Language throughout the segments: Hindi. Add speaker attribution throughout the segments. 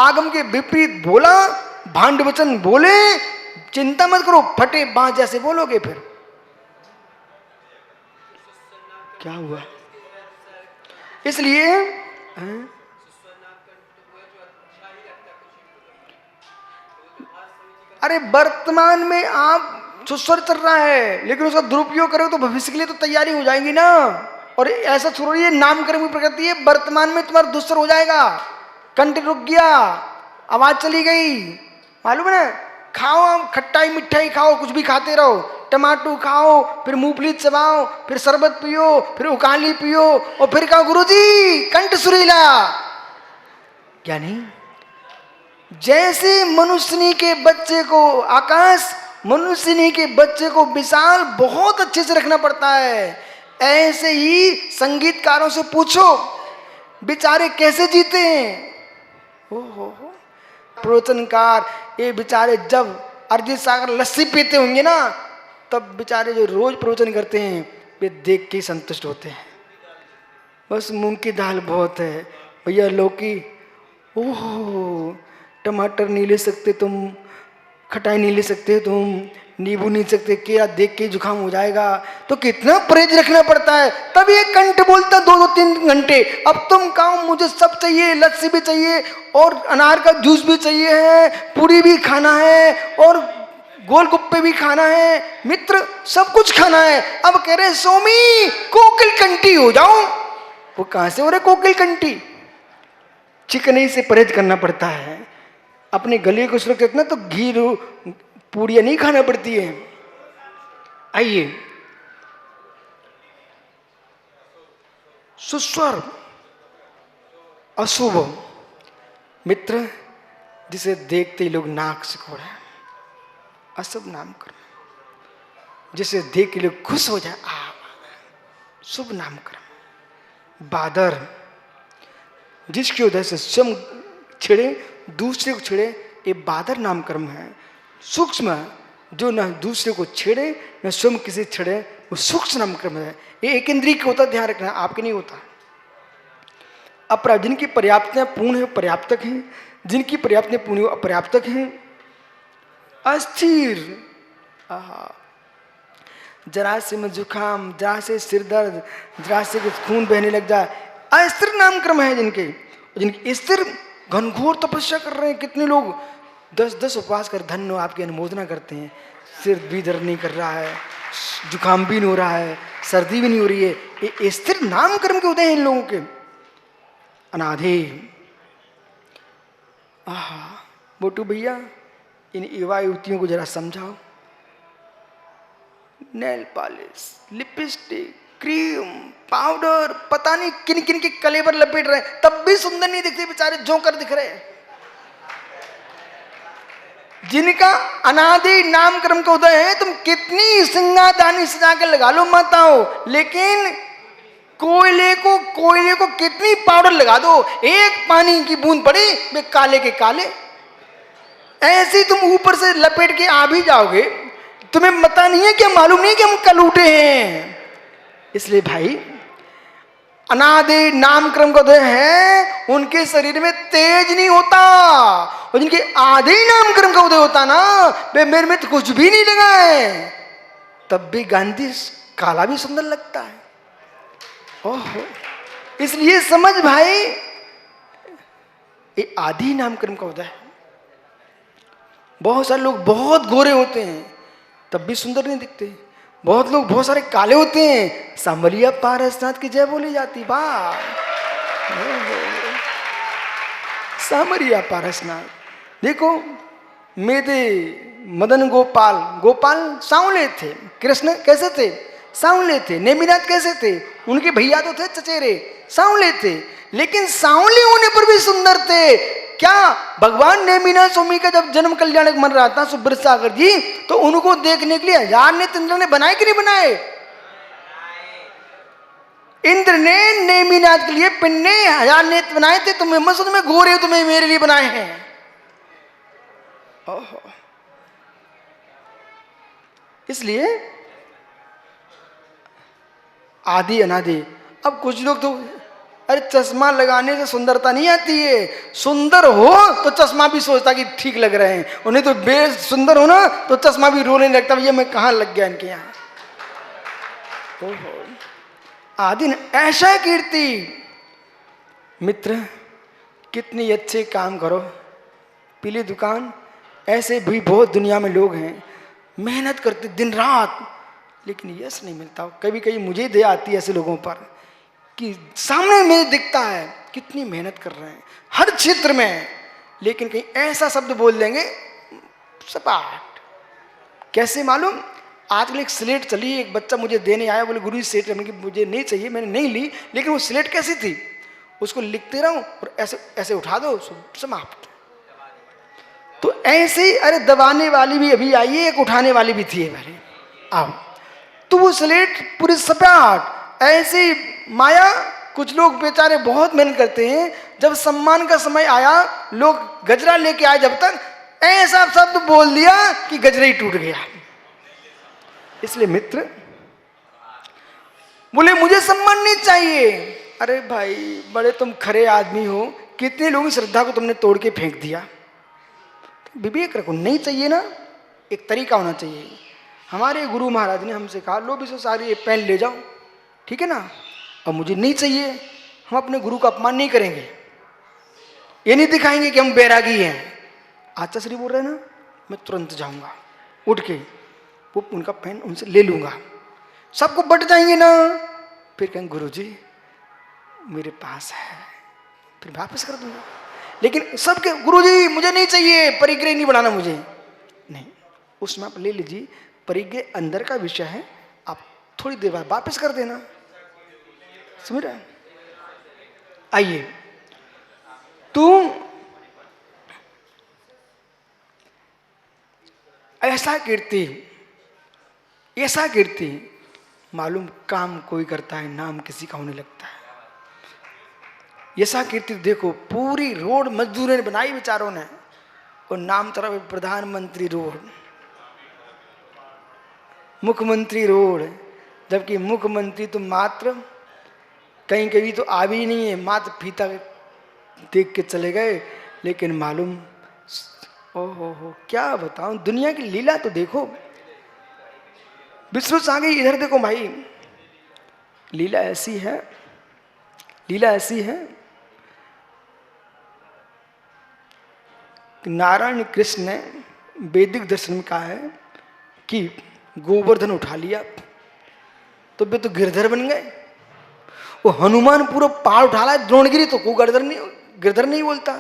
Speaker 1: आगम के विपरीत बोला, भांड वचन बोले, चिंता मत करो, फटे बांस जैसे बोलोगे फिर क्या हुआ। इसलिए अरे वर्तमान में आप सुस्वर चल रहा है, लेकिन उसका दुरुपयोग करोगे तो भविष्य के लिए तो तैयारी हो जाएगी ना। और ऐसा छोड़ो, ये नामकरण की प्रकृति है, वर्तमान में तुम्हारा दुस्सर हो जाएगा। कंठ रुक गया, आवाज चली गई, मालूम है ना। खाओ, आप खट्टाई मिठाई खाओ, कुछ भी खाते रहो, टमाटो खाओ, फिर मूंगफली चबाओ, फिर शरबत पियो, फिर उकाली पियो, और फिर कहो गुरुजी कंठ सुरीला। क्या नहीं, जैसे मनुष्यनी के बच्चे को आकाश, मनुष्यनी के बच्चे को विशाल बहुत अच्छे से रखना पड़ता है, ऐसे ही संगीतकारों से पूछो बेचारे कैसे जीते हैं। हो प्रवचनकार ये बेचारे जब अरजी सागर लस्सी पीते होंगे ना, तब बेचारे जो रोज प्रवचन करते हैं वे देख के संतुष्ट होते हैं। बस मूंग की दाल बहुत है भैया, लौकी, ओह टमाटर नहीं ले सकते तुम, खटाई नहीं ले सकते तुम, नींबू नहीं सकते, केला देख के जुकाम हो जाएगा, तो कितना परहेज रखना पड़ता है। तब ये कंठ बोलता 2-3 घंटे, अब तुम कहो मुझे सब चाहिए, लस्सी भी चाहिए और अनार का जूस भी चाहिए है, पूरी भी खाना है और गोलगप्पे भी खाना है, मित्र सब कुछ खाना है। अब कह रहे सोमी कोकिल कंठी हो जाऊं। वो कहां से हो रहे कोकिल कंठी? चिकनी से परहेज करना पड़ता है। अपने गले को सुरक्षित ना तो घी पूड़ियां नहीं खाना पड़ती है। आइए, सुस्वर अशुभ मित्र जिसे देखते ही लोग नाक सिकोड़े, अशुभ नामकरण जिसे देख के लोग खुश हो जाए, शुभ नामकरण। बादर जिसके उदय से स्वयं छिड़े दूसरे को छिड़े, ये बादर नामकर्म है। सूक्ष्म जो न दूसरे को छेड़े न स्वयं किसी छेड़े, वो सूक्ष्म नामकर्म है। ये एक इंद्रिय का होता, ध्यान रखना, आपके नहीं होता। अपरा जिनकी पर्याप्तता पूर्ण है पर्याप्तक है, जिनकी पर्याप्तता पूर्ण है अपर्याप्तक है। अस्थिर, जरा से में जुकाम, जरा से सिर दर्द, जरा से खून बहने लग जाए, अस्थिर नामकर्म है जिनके। जिनकी स्थिर घनघोर तपस्या कर रहे हैं, कितने लोग 10-10 उपवास कर धन्य आपकी अनुमोदना करते हैं, सिर भी दर्द नहीं कर रहा है, जुकाम भी नहीं हो रहा है, सर्दी भी नहीं हो रही है। ये स्थिर नामकर्म के उदय हैं इन लोगों के। अनाधे, बोटू भैया इन युवा युवतियों को जरा समझाओ, nail polish, lipstick, cream, powder, पता नहीं किन किन के कलेबर लपेट रहे, तब भी सुंदर नहीं दिखते बेचारे, जोकर दिख रहे हैं। जिनका अनादि नामकर्म का उदय है, तुम कितनी सिंगादानी सजा के लगा लो माताओं, लेकिन कोयले को कितनी पाउडर लगा दो, एक पानी की बूंद पड़ी वे काले के काले। ऐसे तुम ऊपर से लपेट के आ भी जाओगे, तुम्हें पता नहीं है, क्या मालूम नहीं कि हम कल उठे हैं। इसलिए भाई अनादि नामकर्म का उदय है, उनके शरीर में तेज नहीं होता, और जिनके आदि नामकर्म का उदय होता ना, वे मेरे में तो कुछ भी नहीं लगा है, तब भी गांधी काला भी सुंदर लगता है। ओहो, इसलिए समझ भाई, ये आदि नामकर्म का उदय है। बहुत सारे लोग बहुत गोरे होते हैं तब भी सुंदर नहीं दिखते, बहुत लोग बहुत सारे काले होते हैं, सांवलिया पारसनाथ की जय बोली जाती। वाह, सांवलिया पारसनाथ। देखो मेरे मदन गोपाल सांवले थे, कृष्ण कैसे थे? सांवले थे। नेमिनाथ कैसे थे? उनके भैया तो थे चचेरे, सांवले थे, लेकिन सांवले होने पर भी सुंदर थे। क्या भगवान नेमिनाथ स्वामी का जब जन्म कल्याणक मन रहा था सुब्रत सागर जी, तो उनको देखने के लिए 1000 नेत्र इंद्र ने बनाए कि नहीं बनाए? इंद्र ने नेमिनाथ के लिए पिंड 1000 नेत्र बनाए थे। तुम्हें मसद में गोरे तुम्हें मेरे लिए बनाए हैं। ओहो, इसलिए आदि अनादि। अब कुछ लोग तो अरे चश्मा लगाने से सुंदरता नहीं आती है, सुंदर हो तो चश्मा भी सोचता कि ठीक लग रहे हैं, और नहीं तो बेस सुंदर हो ना तो चश्मा भी रोने लगता, ये मैं कहाँ लग गया इनके यहाँ। आदि ऐसा कीर्ति। मित्र कितनी अच्छे काम करो, पीली दुकान, ऐसे भी बहुत दुनिया में लोग हैं मेहनत करते दिन रात, लेकिन यश नहीं मिलता। कभी कभी मुझे दया आती है ऐसे लोगों पर कि सामने में दिखता है कितनी मेहनत कर रहे हैं हर क्षेत्र में, लेकिन कहीं ऐसा शब्द बोल देंगे सपाट। कैसे मालूम? आजकल एक स्लेट चली, एक बच्चा मुझे देने आया, बोले गुरु जी स्लेट मुझे नहीं चाहिए, मैंने नहीं ली, लेकिन वो स्लेट कैसी थी, उसको लिखते रहूं और ऐसे ऐसे उठा दो, समाप्त। तो ऐसे अरे दबाने वाली भी अभी आई है, एक उठाने वाली भी थी पहले, आओ तो वो स्लेट पूरी सपाट। ऐसे माया कुछ लोग बेचारे बहुत मेहनत करते हैं, जब सम्मान का समय आया लोग गजरा लेके आए, जब तक ऐसा शब्द बोल दिया कि गजरा ही टूट गया। इसलिए मित्र बोले मुझे सम्मान नहीं चाहिए। अरे भाई बड़े तुम खरे आदमी हो, कितने लोगों की श्रद्धा को तुमने तोड़ के फेंक दिया। विवेक रखो, नहीं चाहिए ना, एक तरीका होना चाहिए। हमारे गुरु महाराज ने हमसे कहा लो भी सारी पेन ले जाओ, ठीक है ना, अब मुझे नहीं चाहिए, हम अपने गुरु का अपमान नहीं करेंगे, ये नहीं दिखाएंगे कि हम बैरागी हैं। आचार्य श्री बोल रहे हैं ना, मैं तुरंत जाऊंगा उठ के, वो उनका पेन उनसे ले लूंगा, सबको बट जाएंगे ना, फिर कहेंगे गुरु जी मेरे पास है, फिर वापस कर दूंगा। लेकिन सबके गुरु जी मुझे नहीं चाहिए, परिग्रह नहीं बढ़ाना मुझे, नहीं, उसमें आप ले लीजिए, परिग्रह अंदर का विषय है, आप थोड़ी देर बाद वापस कर देना, समझ रहे? आइए तुम ऐसा कीर्ति मालूम काम कोई करता है, नाम किसी का होने लगता है। ऐसा कीर्ति देखो पूरी रोड मजदूरों ने बनाई बेचारों ने, और नाम तरह प्रधानमंत्री रोड, मुख्यमंत्री रोड, जबकि मुख्यमंत्री तो मात्र कहीं कहीं तो आ भी नहीं है, मात्र फीता देख के चले गए। लेकिन मालूम हो क्या बताऊं, दुनिया की लीला तो देखो, विष्णु आ गई इधर देखो भाई, लीला ऐसी है कि नारायण कृष्ण ने वैदिक दर्शन में कहा है कि गोवर्धन उठा लिया तो वे तो गिरधर बन गए, वो हनुमान पूरा पहाड़ उठा रहा है द्रोणगिरी, तो कोई गिरधर नहीं बोलता,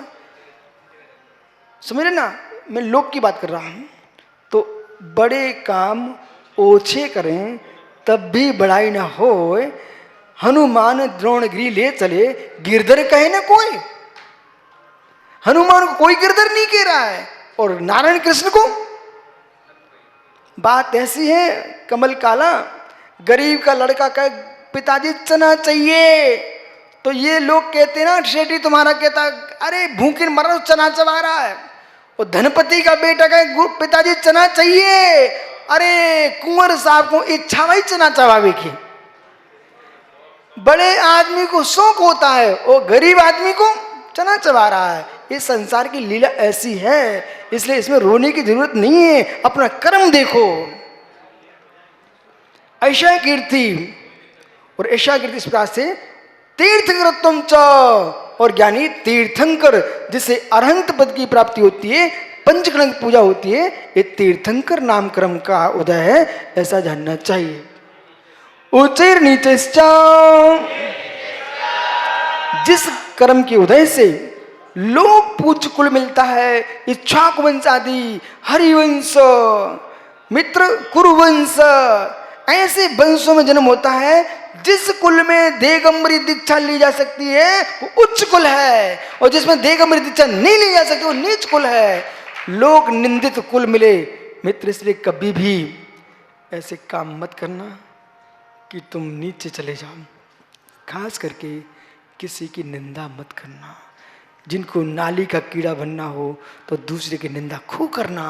Speaker 1: समझ रहे ना, मैं लोक की बात कर रहा हूं। तो बड़े काम ओछे करें तब भी बड़ाई ना हो, हनुमान द्रोणगिरी ले चले, गिरधर कहे ना कोई, हनुमान को कोई गिरधर नहीं कह रहा है, और नारायण कृष्ण को। बात ऐसी है, कमल काला गरीब का लड़का कहे पिताजी चना चाहिए, तो ये लोग कहते ना शेठी तुम्हारा कहता अरे भूखे मर रहा चना चबा रहा है, और धनपति का बेटा कहे पिताजी चना चाहिए, अरे कुंवर साहब को इच्छा वही चना चबावे की। बड़े आदमी को शौक होता है और गरीब आदमी को चना चबा रहा है। ये संसार की लीला ऐसी है, इसलिए इसमें रोने की जरूरत नहीं है, अपना कर्म देखो। ऐशा कीर्ति, और ऐशा कीर्ति इस प्रकार से तीर्थकृतम च, और ज्ञानी तीर्थंकर, जिसे अरहंत पद की प्राप्ति होती है, पंचकर्ण पूजा होती है, ये तीर्थंकर नाम कर्म का उदय है, ऐसा जानना चाहिए। उच्चैर नीचश्च, जिस कर्म के उदय से लोक पूज्य कुल मिलता है, इक्ष्वाकु वंश आदि, हरिवंश, मित्र कुरुवंश, ऐसे वंशों में जन्म होता है। जिस कुल में दिगंबरी दीक्षा ली जा सकती है वो उच्च कुल है, और जिसमें दिगंबरी दीक्षा नहीं ली जा सकती वो नीच कुल है, लोक निंदित कुल मिले। मित्र इसलिए कभी भी ऐसे काम मत करना कि तुम नीचे चले जाओ, खास करके किसी की निंदा मत करना। जिनको नाली का कीड़ा बनना हो तो दूसरे की निंदा खूब करना,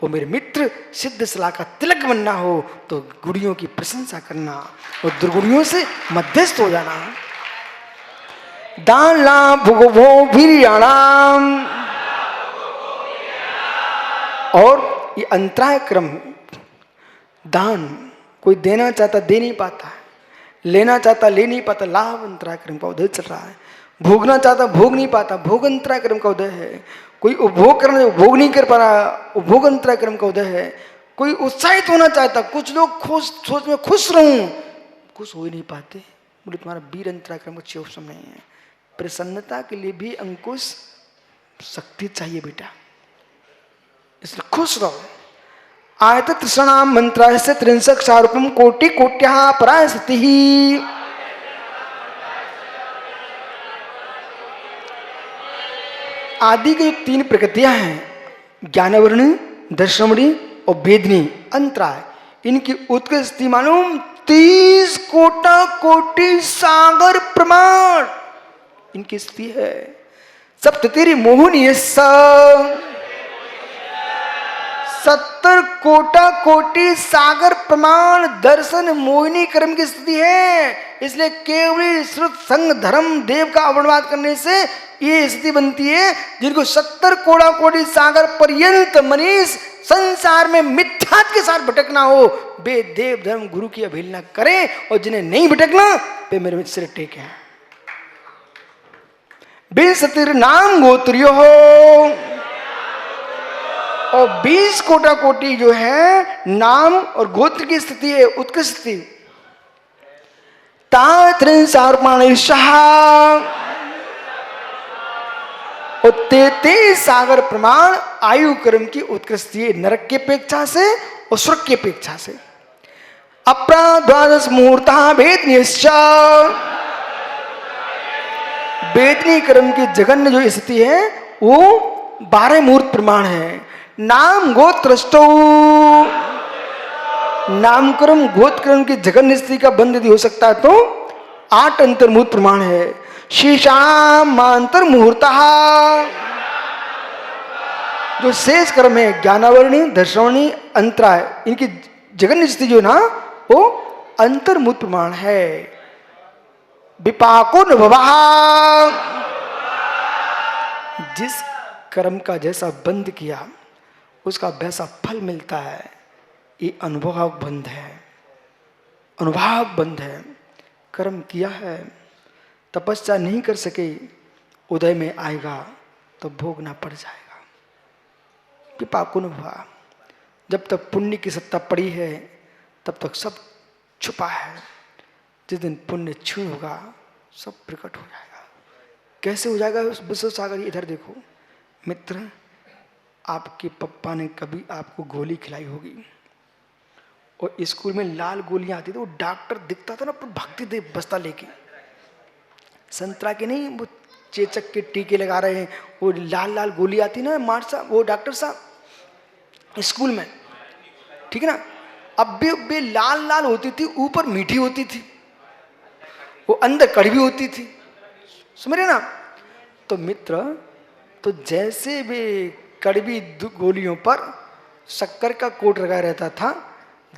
Speaker 1: और मेरे मित्र सिद्ध सलाह का तिलक बनना हो तो गुड़ियों की प्रशंसा करना, और दुर्गुणियों से मध्यस्थ हो जाना। दान भुगभो वीर्याणाम। और ये अंतराय क्रम, दान कोई देना चाहता दे नहीं पाता है, लेना चाहता ले नहीं पाता, लाभ अंतराय क्रम का उदय चल रहा है। भोगना चाहता भोग नहीं पाता, भोग अंतराय क्रम का उदय है। कोई उपभोग करना उपभोग नहीं कर पा रहा, उपभोग अंतराय क्रम का उदय है। कोई उत्साहित होना चाहता, कुछ लोग सोच में खुश रहूं, खुश हो ही नहीं पाते, बोले तुम्हारा वीर अंतराय क्रम का चौसम नहीं है। प्रसन्नता के लिए भी अंकुश शक्ति चाहिए बेटा, इसलिए खुश रहो। आयत तृष्णाम मंत्राय से 63 रूपम कोटि कोट्या पराय स्थिति ही। आदि की जो 3 प्रकृतियां हैं, ज्ञानवर्णी, दर्शनवर्णी और वेदनी अंतराय, इनकी उत्कृष्ट स्थिति मालूम 30 कोटा कोटि सागर प्रमाण इनकी स्थिति है। सप्ततिरि मोहनीय 70 कोटा कोटि सागर प्रमाण दर्शन मोहिनी कर्म की स्थिति है। इसलिए केवल श्रुत संग धर्म देव का अवमानवाद करने से ये स्थिति बनती है, जिनको 70 कोटा कोटि सागर पर्यंत मनीष संसार में मिथ्या के साथ भटकना हो, वे देव धर्म गुरु की अवहेलना करें, और जिन्हें नहीं भटकना वे मेरे सिर टेके। बिन नाम गोत्रियो हो, और 20 कोटा कोटि जो है नाम और गोत्र की स्थिति है, उत्कृष्ट स्थिति। और 33 सागर प्रमाण आयु कर्म की उत्कृष्ट है, नरक की अपेक्षा से और स्वर्ग की अपेक्षा से। अपरा 12 मुहूर्ता वेदनीयश्च, वेदनी कर्म की जघन्य जो स्थिति है वो 12 मुहूर्त प्रमाण है। नाम गोत्रष्टो, नामकर्म गोत्रक्रम की जघन्य स्थिति का बंध यदि हो सकता है तो 8 अंतर्मुहूर्त प्रमाण है। शीशामांतर मुहूर्ता, जो शेष कर्म है ज्ञानावर्णी, दर्शनवर्णी, अंतराय, इनकी जघन्य स्थिति जो ना वो अंतर्मुहूर्त प्रमाण है। विपाको नभवा, जिस कर्म का जैसा बंध किया उसका वैसा फल मिलता है, ये अनुभव बंध है, अनुभाव बंध है। कर्म किया है, तपस्या नहीं कर सके, उदय में आएगा तो भोगना पड़ जाएगा। विपाकुन हुआ, जब तक पुण्य की सत्ता पड़ी है तब तक सब छुपा है। जिस दिन पुण्य क्षीण होगा सब प्रकट हो जाएगा। कैसे हो जाएगा उस विश्व सागर? इधर देखो मित्र, आपके पप्पा ने कभी आपको गोली खिलाई होगी, और स्कूल में लाल गोलियां आती थी, वो डॉक्टर दिखता था ना, पर भागते थे बस्ता लेके, संतरा के नहीं, वो चेचक के टीके लगा रहे हैं, वो लाल लाल गोली आती ना, मार साहब, वो डॉक्टर साहब स्कूल में, ठीक है ना। अब भी लाल लाल होती थी, ऊपर मीठी होती थी, वो अंदर कड़वी होती थी, समझ रहे ना। तो मित्र, तो जैसे भी कड़वी गोलियों पर शक्कर का कोट लगा रहता था,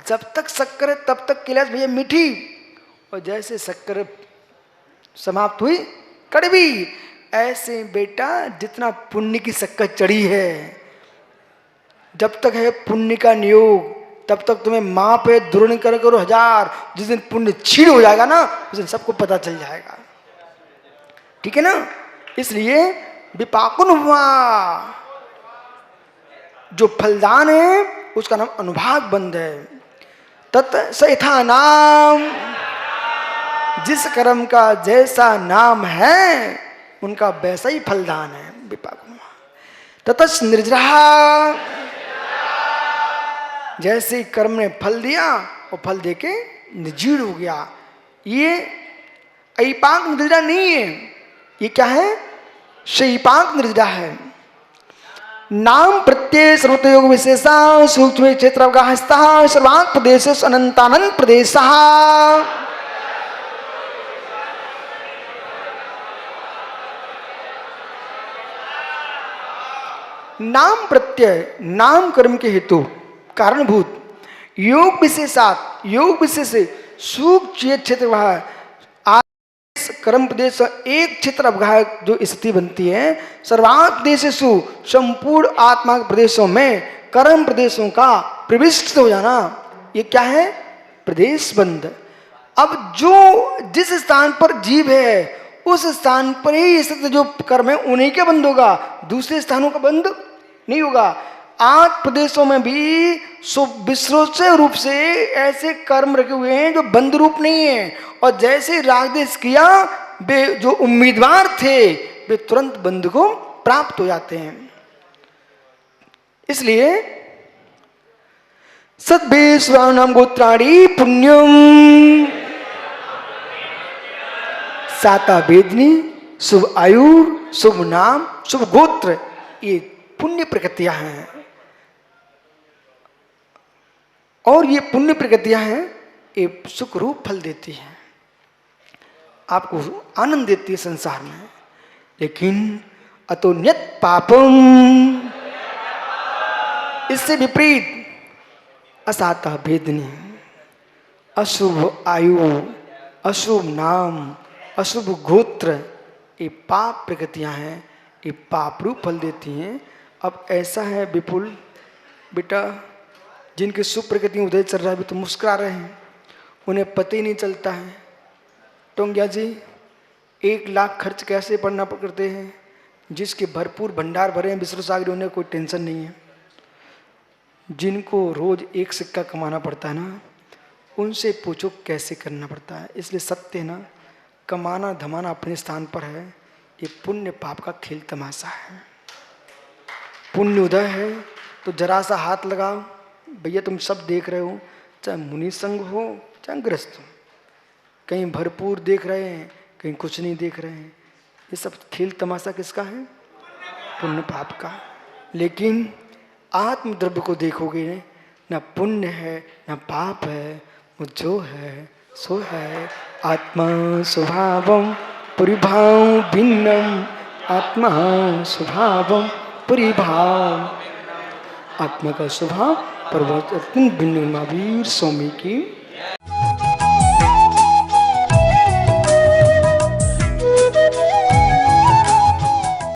Speaker 1: जब तक शक्कर है तब तक गिलास भैया मीठी, और जैसे शक्कर समाप्त हुई कड़वी। ऐसे बेटा जितना पुण्य की शक्कर चढ़ी है, जब तक है पुण्य का नियोग तब तक तुम्हें माप है, द्रोण करो 1000। जिस दिन पुण्य छीड़ हो जाएगा ना, उस दिन सबको पता चल जाएगा, ठीक है ना। इसलिए विपाकुन हुआ, जो फलदान है उसका नाम अनुभाग बंध है। तत् सैथा नाम, जिस कर्म का जैसा नाम है उनका वैसा ही फलदान है। विपाकुन ततस् निर्जरा, जैसे कर्म ने फल दिया और फल देके निर्जीर्ण हो गया। ये ऐपांक निर्जरा नहीं है, ये क्या है? शैपांक निर्जरा है। नाम प्रत्यय सर्वत योग विशेषा सूक्ष्म क्षेत्र अवगाहस्ता सर्वांग प्रदेश अनंतानंद प्रदेश। नाम प्रत्यय, नाम कर्म के हेतु कारणभूत, योग विशेषात, योग विशेष सूक्ष्म क्षेत्र कर्म प्रदेश एक क्षेत्र अवगाह जो स्थिति बनती है, सर्वात देशेषु संपूर्ण आत्मा के प्रदेशों में कर्म प्रदेशों का प्रविष्ट हो जाना, ये क्या है? प्रदेश बंध। अब जो जिस स्थान पर जीव है उस स्थान पर ही स्थित जो कर्म है उन्हीं के बंध होगा, दूसरे स्थानों का बंध नहीं होगा। 8 प्रदेशों में भी विश्रोच रूप से ऐसे कर्म रखे हुए हैं जो बंध रूप नहीं है, और जैसे रागदेश किया वे जो उम्मीदवार थे वे तुरंत बंध को प्राप्त हो जाते हैं। इसलिए सद्भेश्वराणाम गोत्राणि पुण्यम साता वेदनी, शुभ आयु, शुभ नाम, शुभ गोत्र, ये पुण्य प्रकृतियां हैं। और ये पुण्य प्रकृतियां हैं, ये सुख रूप फल देती हैं, आपको आनंद देती है संसार में। लेकिन अतोन्यत पापम, इससे विपरीत असाता वेदनी, अशुभ आयु, अशुभ नाम, अशुभ गोत्र, ये पाप प्रकृतियां हैं, ये पाप रूप फल देती हैं। अब ऐसा है विपुल बेटा, जिनकी शुभ प्रकृति उदय चल रहा है, अभी तो मुस्कुरा रहे हैं, उन्हें पता ही नहीं चलता है। टोंगिया जी 1 लाख खर्च कैसे पड़ना करते हैं, जिसके भरपूर भंडार भरे हैं विश्व सागर, उन्हें कोई टेंशन नहीं है। जिनको रोज 1 सिक्का कमाना पड़ता है ना, उनसे पूछो कैसे करना पड़ता है। इसलिए सत्य है ना, कमाना धमाना अपने स्थान पर है, ये पुण्य पाप का खेल तमाशा है। पुण्य उदय है तो जरा सा हाथ लगाओ, भैया तुम सब देख रहे हो, चाहे मुनि संग हो चाहे गृहस्थ हो, कहीं भरपूर देख रहे हैं, कहीं कुछ नहीं देख रहे हैं। ये सब खेल तमाशा किसका है? पुण्य पाप का। लेकिन आत्मद्रव्य को देखोगे, न पुण्य है न पाप है, वो जो है सो है आत्मा स्वभावम परिभाव भिन्नम, आत्मा स्वभावम परिभाव, आत्मा का स्वभाव परिवर्तन भिन्न। महावीर स्वामी की